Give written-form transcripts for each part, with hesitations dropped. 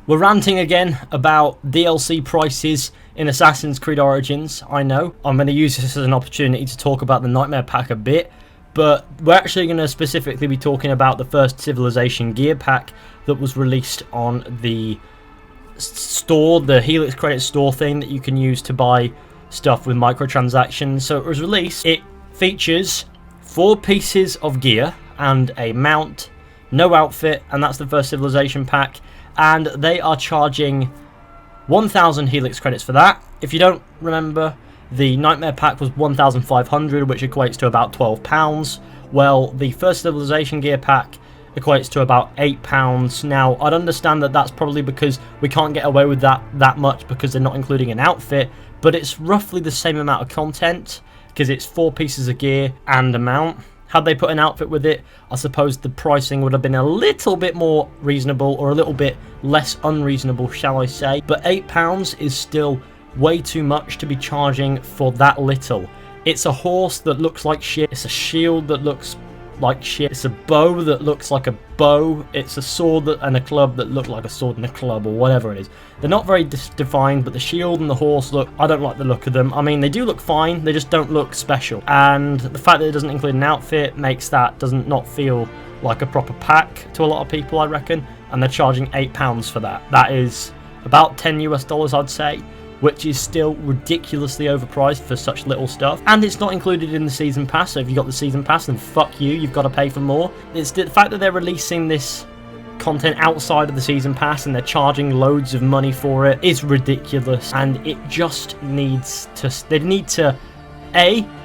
We're ranting again about DLC prices in Assassin's Creed Origins, I know. I'm going to use this as an opportunity to talk about the Nightmare Pack a bit, but we're actually going to specifically be talking about the first Civilization gear pack that was released on the store, the Helix Credit store thing that you can use to buy stuff with microtransactions. So it was released. It features 4 pieces of gear and a mount, no outfit, and that's the first Civilization pack. And they are charging 1,000 Helix credits for that. If you don't remember, the Nightmare Pack was 1,500, which equates to about £12. Well, the first Civilization gear pack equates to about £8. Now, I'd understand that that's probably because we can't get away with that much because they're not including an outfit, but it's roughly the same amount of content because it's 4 pieces of gear and a mount. Had they put an outfit with it, I suppose the pricing would have been a little bit more reasonable, or a little bit less unreasonable, shall I say. But £8 is still way too much to be charging for that little. It's a horse that looks like shit. It's a shield that looks like shit. It's a bow that looks like a bow. It's a sword and a club that look like a sword and a club, or whatever it is. They're not very defined, but the shield and the horse look, I don't like the look of them. I mean, they do look fine, they just don't look special. And the fact that it doesn't include an outfit makes that not feel like a proper pack to a lot of people, I reckon. And they're charging £8 for that. That is about $10 US, I'd say, which is still ridiculously overpriced for such little stuff. And it's not included in the season pass, so if you've got the season pass, then fuck you, you've got to pay for more. It's the fact that they're releasing this content outside of the season pass and they're charging loads of money for it is ridiculous, and it just needs to, they need to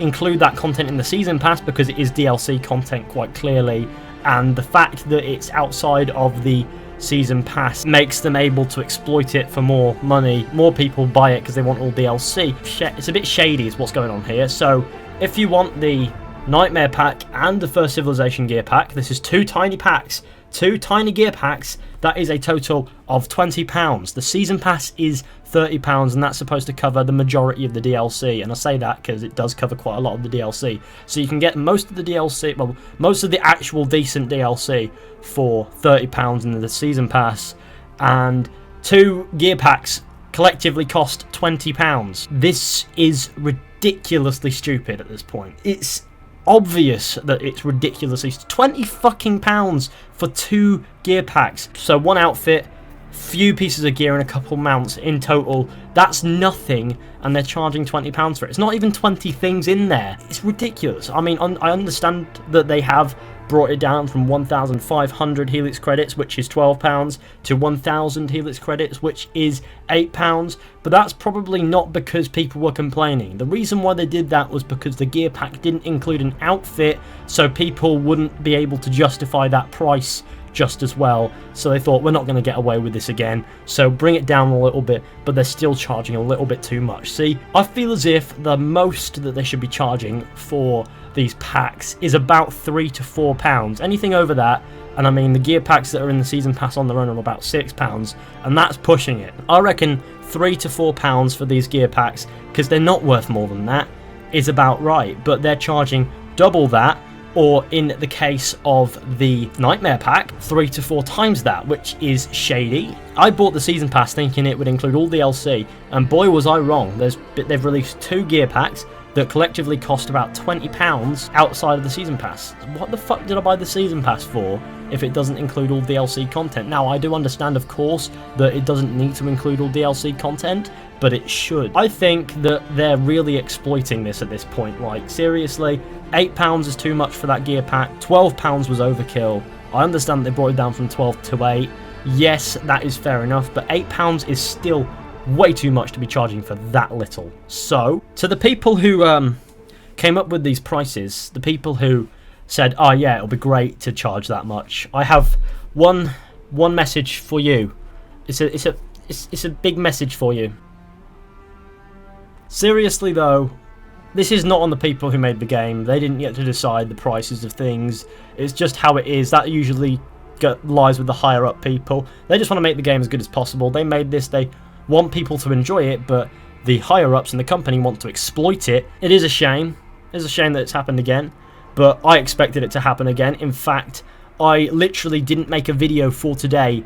include that content in the season pass because it is DLC content quite clearly, and the fact that it's outside of the season pass makes them able to exploit it for more money. More people buy it because they want all DLC. It's a bit shady is what's going on here. So if you want the Nightmare Pack and the first Civilization gear pack, this is 2 tiny packs, 2 tiny gear packs. That is a total of £20. The season pass is £30, and that's supposed to cover the majority of the DLC. And I say that because it does cover quite a lot of the DLC. So you can get most of the DLC, well, most of the actual decent DLC for £30 in the season pass, and 2 gear packs collectively cost £20. This is ridiculously stupid at this point. It's obvious that it's ridiculously £20 fucking pounds for 2 gear packs. So 1 outfit, few pieces of gear and a couple mounts in total. That's nothing, and they're charging £20 for it. It's not even 20 things in there. It's ridiculous. I mean, I understand that they have brought it down from 1,500 Helix credits, which is £12, to 1,000 Helix credits, which is £8, but that's probably not because people were complaining. The reason why they did that was because the gear pack didn't include an outfit, so people wouldn't be able to justify that price just as well. So they thought, we're not going to get away with this again, so bring it down a little bit, but they're still charging a little bit too much. See, I feel as if the most that they should be charging for these packs is about £3 to £4. Anything over that, and I mean the gear packs that are in the season pass on their own are about £6, and that's pushing it. I reckon £3 to £4 for these gear packs, because they're not worth more than that, is about right. But they're charging double that, or in the case of the Nightmare Pack, 3 to 4 times that, which is shady. I bought the season pass thinking it would include all DLC, and boy was I wrong. They've released 2 gear packs that collectively cost about £20 outside of the season pass. What the fuck did I buy the season pass for if it doesn't include all DLC content? Now, I do understand, of course, that it doesn't need to include all DLC content, but it should. I think that they're really exploiting this at this point. Like, seriously, £8 is too much for that gear pack. £12 was overkill. I understand they brought it down from 12 to 8. Yes, that is fair enough, but £8 is still way too much to be charging for that little. So, to the people who came up with these prices, the people who said, oh yeah, it'll be great to charge that much, I have one message for you. It's a big message for you. Seriously though, this is not on the people who made the game. They didn't get to decide the prices of things. It's just how it is. That usually lies with the higher up people. They just want to make the game as good as possible. They made this, they want people to enjoy it, but the higher ups in the company want to exploit it. It is a shame. It's a shame that it's happened again, but I expected it to happen again. In fact, I literally didn't make a video for today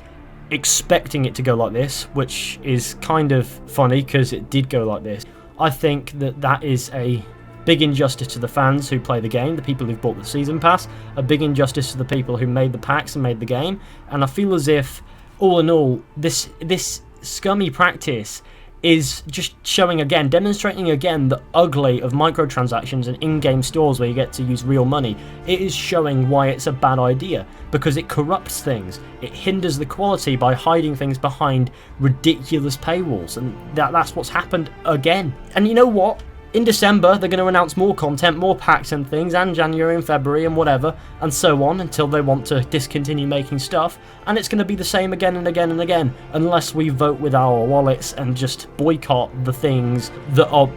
expecting it to go like this, which is kind of funny because it did go like this. I think that that is a big injustice to the fans who play the game, the people who've bought the season pass, a big injustice to the people who made the packs and made the game, and I feel as if, all in all, this scummy practice is just showing again, demonstrating again the ugly of microtransactions and in-game stores where you get to use real money. It is showing why it's a bad idea, because it corrupts things. It hinders the quality by hiding things behind ridiculous paywalls, and that's what's happened again. And you know what? In December, they're going to announce more content, more packs and things, and January and February and whatever, and so on, until they want to discontinue making stuff, and it's going to be the same again and again and again, unless we vote with our wallets and just boycott the things that are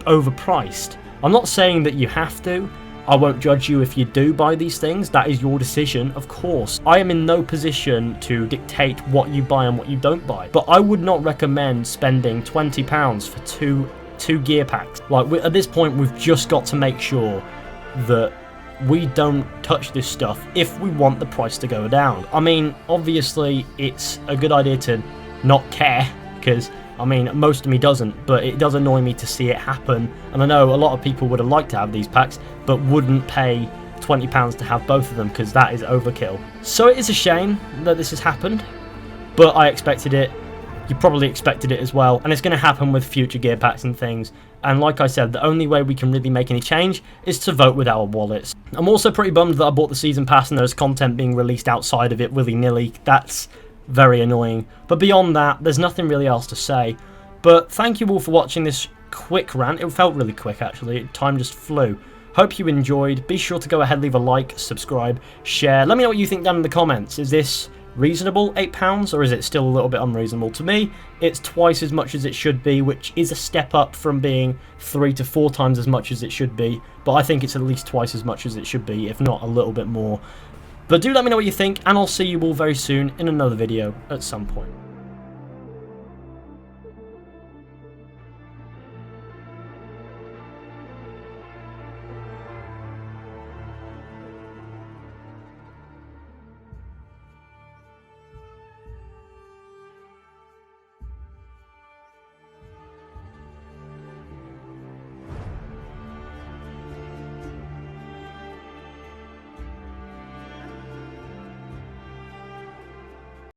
overpriced. I'm not saying that you have to. I won't judge you if you do buy these things. That is your decision, of course. I am in no position to dictate what you buy and what you don't buy, but I would not recommend spending £20 for two gear packs. Like, at this point, we've just got to make sure that we don't touch this stuff if we want the price to go down. I mean, obviously, it's a good idea to not care, because, I mean, most of me doesn't, but it does annoy me to see it happen, and I know a lot of people would have liked to have these packs, but wouldn't pay £20 to have both of them, because that is overkill. So it is a shame that this has happened, but I expected it. You probably expected it as well, and it's going to happen with future gear packs and things. And like I said, the only way we can really make any change is to vote with our wallets. I'm also pretty bummed that I bought the season pass and there's content being released outside of it willy-nilly. That's very annoying. But beyond that, there's nothing really else to say. But thank you all for watching this quick rant. It felt really quick, actually. Time just flew. Hope you enjoyed. Be sure to go ahead, leave a like, subscribe, share. Let me know what you think down in the comments. Is this reasonable, £8, or is it still a little bit unreasonable? To me, it's twice as much as it should be, which is a step up from being 3 to 4 times as much as it should be, but I think it's at least twice as much as it should be, if not a little bit more. But do let me know what you think, and I'll see you all very soon in another video at some point.